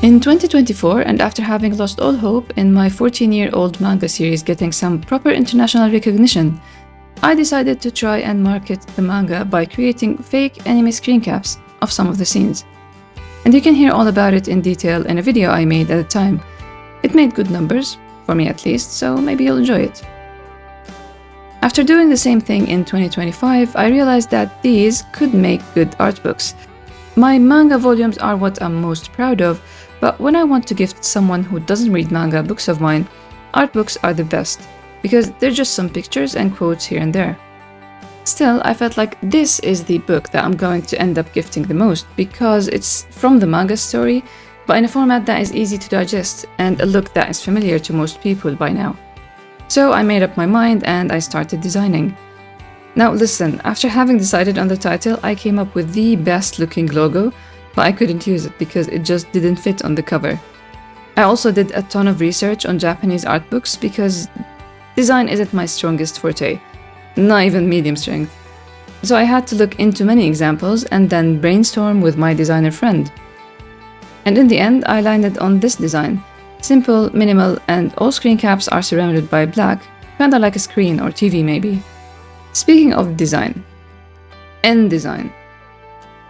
In 2024, and after having lost all hope in my 14-year-old manga series getting some proper international recognition, I decided to try and market the manga by creating fake anime screen caps of some of the scenes. And you can hear all about it in detail in a video I made at the time. It made good numbers, for me at least, so maybe you'll enjoy it. After doing the same thing in 2025, I realized that these could make good art books. My manga volumes are what I'm most proud of, but when I want to gift someone who doesn't read manga books of mine, art books are the best, because they're just some pictures and quotes here and there. Still, I felt like this is the book that I'm going to end up gifting the most, because it's from the manga story, but in a format that is easy to digest and a look that is familiar to most people by now. So I made up my mind and I started designing. Now listen, after having decided on the title, I came up with the best looking logo, but I couldn't use it because it just didn't fit on the cover. I also did a ton of research on Japanese art books because design isn't my strongest forte, not even medium strength. So I had to look into many examples and then brainstorm with my designer friend. And in the end, I landed on this design. Simple, minimal, and all screen caps are surrounded by black, kinda like a screen or TV maybe. Speaking of design, InDesign.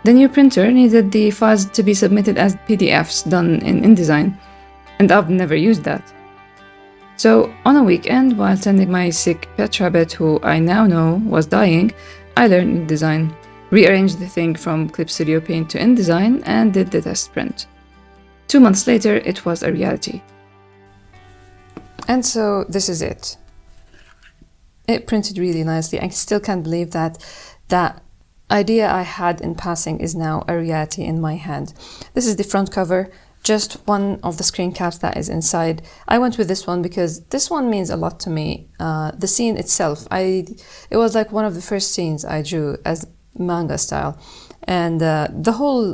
The new printer needed the files to be submitted as PDFs done in InDesign, and I've never used that. So, on a weekend, while tending my sick pet rabbit who I now know was dying, I learned InDesign, rearranged the thing from Clip Studio Paint to InDesign, and did the test print. 2 months later, it was a reality. And so, this is it. It printed really nicely. I still can't believe that that idea I had in passing is now a reality in my hand. This is the front cover, just one of the screen caps that is inside. I went with this one because this one means a lot to me. The scene itself, it was like one of the first scenes I drew as manga style. And the whole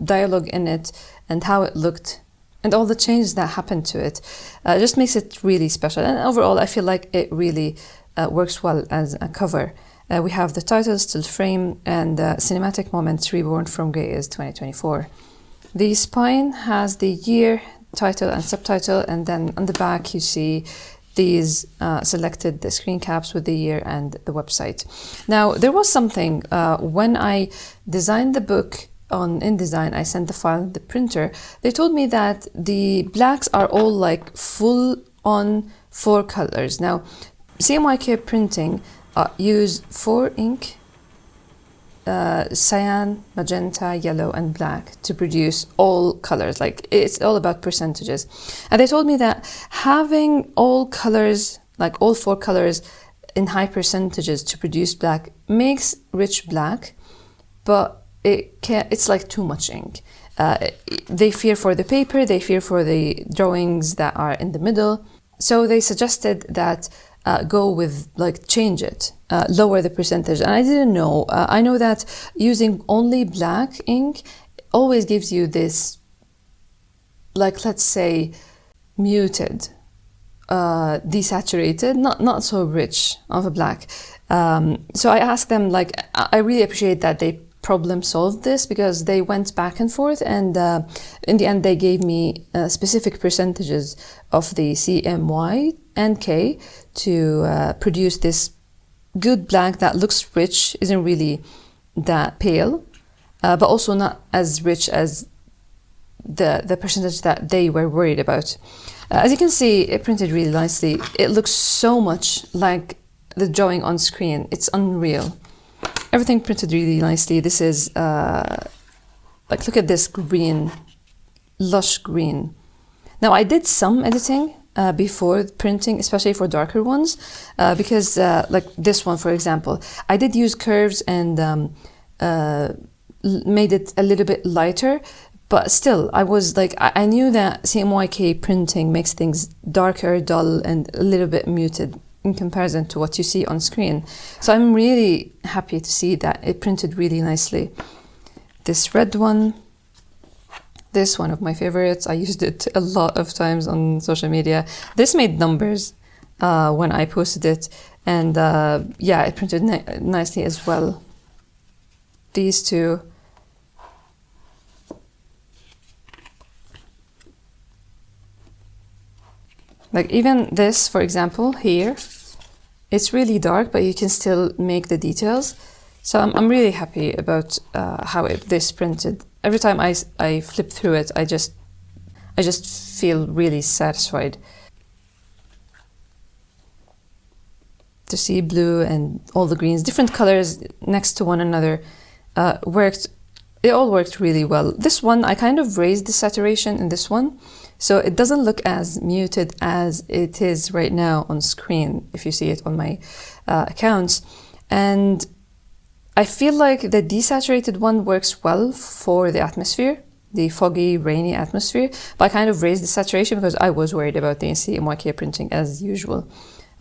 dialogue in it and how it looked and all the changes that happened to it just makes it really special. And overall, I feel like it really works well as a cover. We have the title, still frame, and Cinematic Moments Reborn from Grey is 2024. The spine has the year, title, and subtitle, and then on the back you see these selected the screen caps with the year and the website. Now, there was something when I designed the book on InDesign, I sent the file to the printer. They told me that the blacks are all like full on 4 colors. Now, CMYK printing use 4 ink, cyan, magenta, yellow, and black to produce all colors. Like, it's all about percentages. And they told me that having all colors, like all 4 colors in high percentages to produce black makes rich black, but it's like too much ink. They fear for the paper, they fear for the drawings that are in the middle. So they suggested that go with, like, change it, lower the percentage. And I didn't know. I know that using only black ink always gives you this, like, let's say, muted, desaturated, not so rich of a black. So I asked them, like, I really appreciate that they problem solved this, because they went back and forth, and in the end they gave me specific percentages of the CMY and K to produce this good black that looks rich, isn't really that pale, but also not as rich as the percentage that they were worried about. As you can see, it printed really nicely. It looks so much like the drawing on screen. It's unreal. Everything printed really nicely. This is, like, look at this green, lush green. Now, I did some editing before printing, especially for darker ones, because, like this one, for example, I did use curves and made it a little bit lighter, but still, I was like, I knew that CMYK printing makes things darker, dull, and a little bit muted in comparison to what you see on screen. So I'm really happy to see that it printed really nicely. This red one, this one of my favorites. I used it a lot of times on social media. This made numbers when I posted it, and yeah, it printed nicely as well. These two. Like even this, for example, here, it's really dark, but you can still make the details. So I'm really happy about how this printed. Every time I flip through it, I just feel really satisfied. To see blue and all the greens, different colors next to one another, it all worked really well. This one, I kind of raised the saturation in this one, so it doesn't look as muted as it is right now on screen, if you see it on my accounts. And I feel like the desaturated one works well for the atmosphere, the foggy, rainy atmosphere, but I kind of raised the saturation because I was worried about the CMYK printing as usual.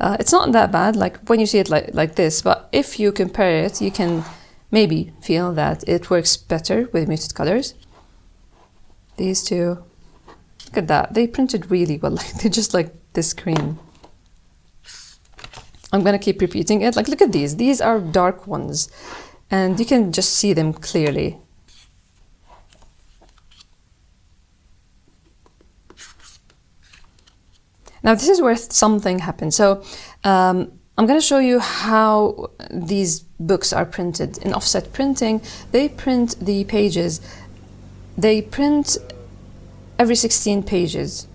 It's not that bad, like when you see it like this, but if you compare it, you can maybe feel that it works better with muted colors. These two, look at that, they printed really well, like they're just like this screen. I'm gonna keep repeating it, like look at these are dark ones, and you can just see them clearly. Now this is where something happened. So I'm going to show you how these books are printed. In offset printing, they print the pages. They print every 16 pages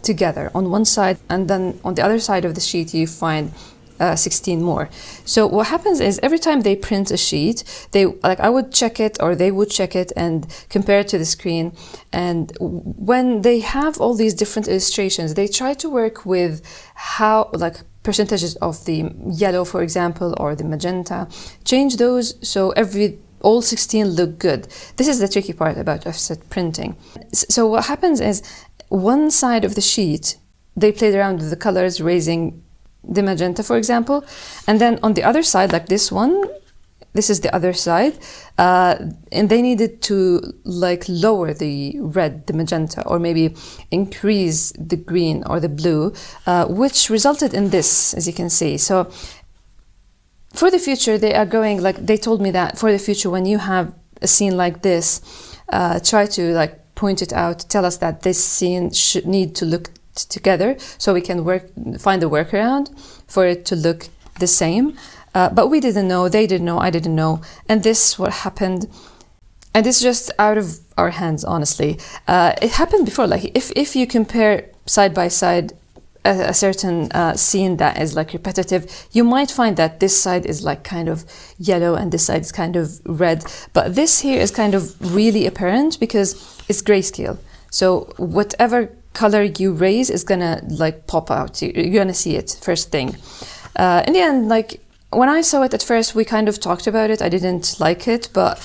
together on one side, and then on the other side of the sheet you find 16 more. So what happens is every time they print a sheet, I would check it, or they would check it and compare it to the screen. And when they have all these different illustrations, they try to work with how, like, percentages of the yellow, for example, or the magenta, change those so all 16 look good. This is the tricky part about offset printing. So what happens is one side of the sheet, they played around with the colors, raising the magenta, for example, and then on the other side, like this one, this is the other side, and they needed to like lower the red, the magenta, or maybe increase the green or the blue, which resulted in this, as you can see. So for the future, they are going, like they told me that for the future, when you have a scene like this, try to like point it out, tell us that this scene should need to look together, so we can find a workaround for it to look the same. But we didn't know, they didn't know, I didn't know, and this what happened. And it's just out of our hands, honestly. It happened before, like if you compare side by side a certain scene that is like repetitive, you might find that this side is like kind of yellow and this side is kind of red, but this here is kind of really apparent because it's grayscale. So whatever color you raise is gonna like pop out. You're gonna see it first thing. In the end, like when I saw it at first, we kind of talked about it. I didn't like it, but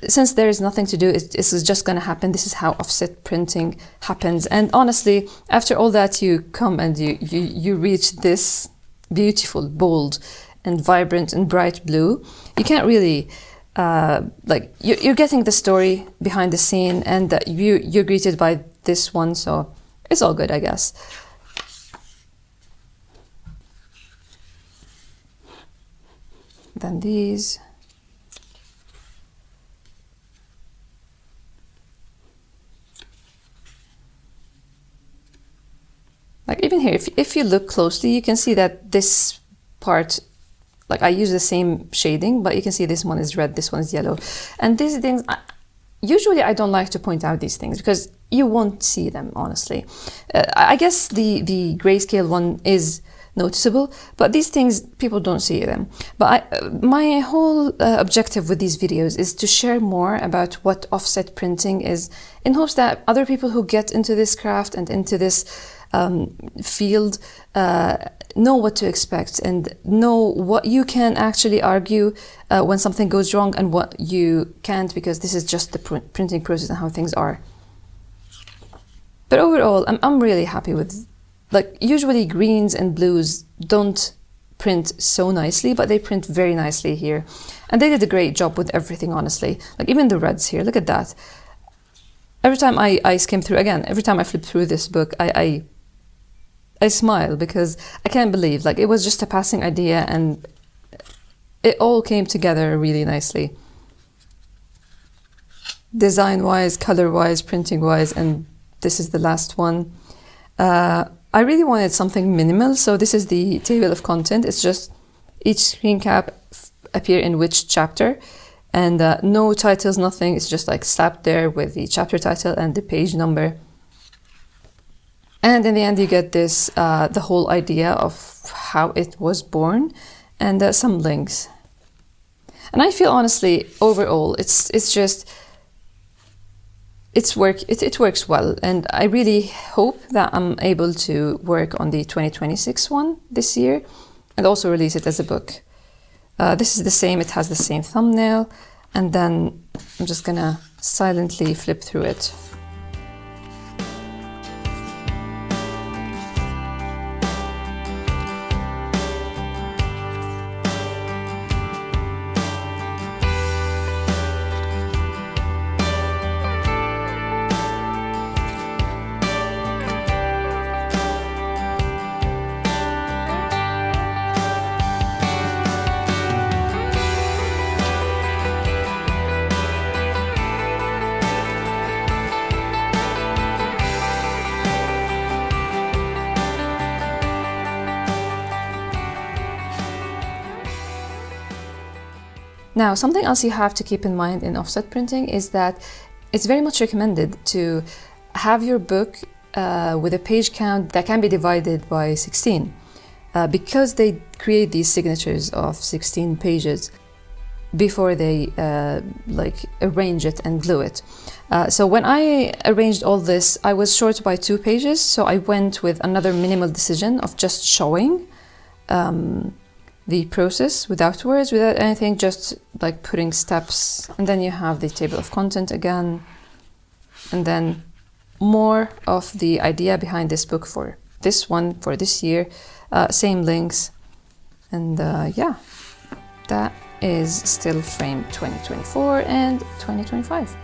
since there is nothing to do, this is just gonna happen. This is how offset printing happens. And honestly, after all that, you come and you reach this beautiful, bold, and vibrant and bright blue. You can't really like you're getting the story behind the scene, and you're greeted by this one, so it's all good, I guess. Then these. Like even here, if you look closely, you can see that this part, like I use the same shading, but you can see this one is red, this one is yellow. And these things, usually I don't like to point out these things because you won't see them, honestly. I guess the grayscale one is noticeable, but these things, people don't see them. But my whole objective with these videos is to share more about what offset printing is, in hopes that other people who get into this craft and into this field know what to expect and know what you can actually argue when something goes wrong and what you can't, because this is just the printing process and how things are. But overall, I'm really happy with, like, usually greens and blues don't print so nicely, but they print very nicely here. And they did a great job with everything, honestly. Like even the reds here, look at that. Every time I skim through, again, every time I flip through this book, I smile because I can't believe, like, it was just a passing idea and it all came together really nicely. Design-wise, color-wise, printing-wise, and this is the last one. I really wanted something minimal, so this is the table of content. It's just each screen cap appear in which chapter, and no titles, nothing. It's just like slapped there with the chapter title and the page number. And in the end, you get this, the whole idea of how it was born, and some links. And I feel honestly, overall, it works well, and I really hope that I'm able to work on the 2026 one this year and also release it as a book. This is the same, it has the same thumbnail, and then I'm just gonna silently flip through it. Now, something else you have to keep in mind in offset printing is that it's very much recommended to have your book with a page count that can be divided by 16 because they create these signatures of 16 pages before they arrange it and glue it. So when I arranged all this, I was short by 2 pages, so I went with another minimal decision of just showing the process without words, without anything, just like putting steps. And then you have the table of content again, and then more of the idea behind this book for this one, for this year, same links. And yeah, that is still framed 2024 and 2025.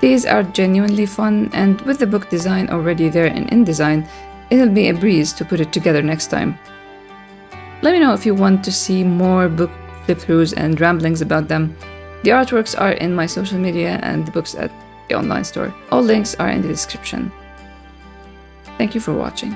These are genuinely fun, and with the book design already there in InDesign, it'll be a breeze to put it together next time. Let me know if you want to see more book flip-throughs and ramblings about them. The artworks are in my social media and the books at the online store. All links are in the description. Thank you for watching.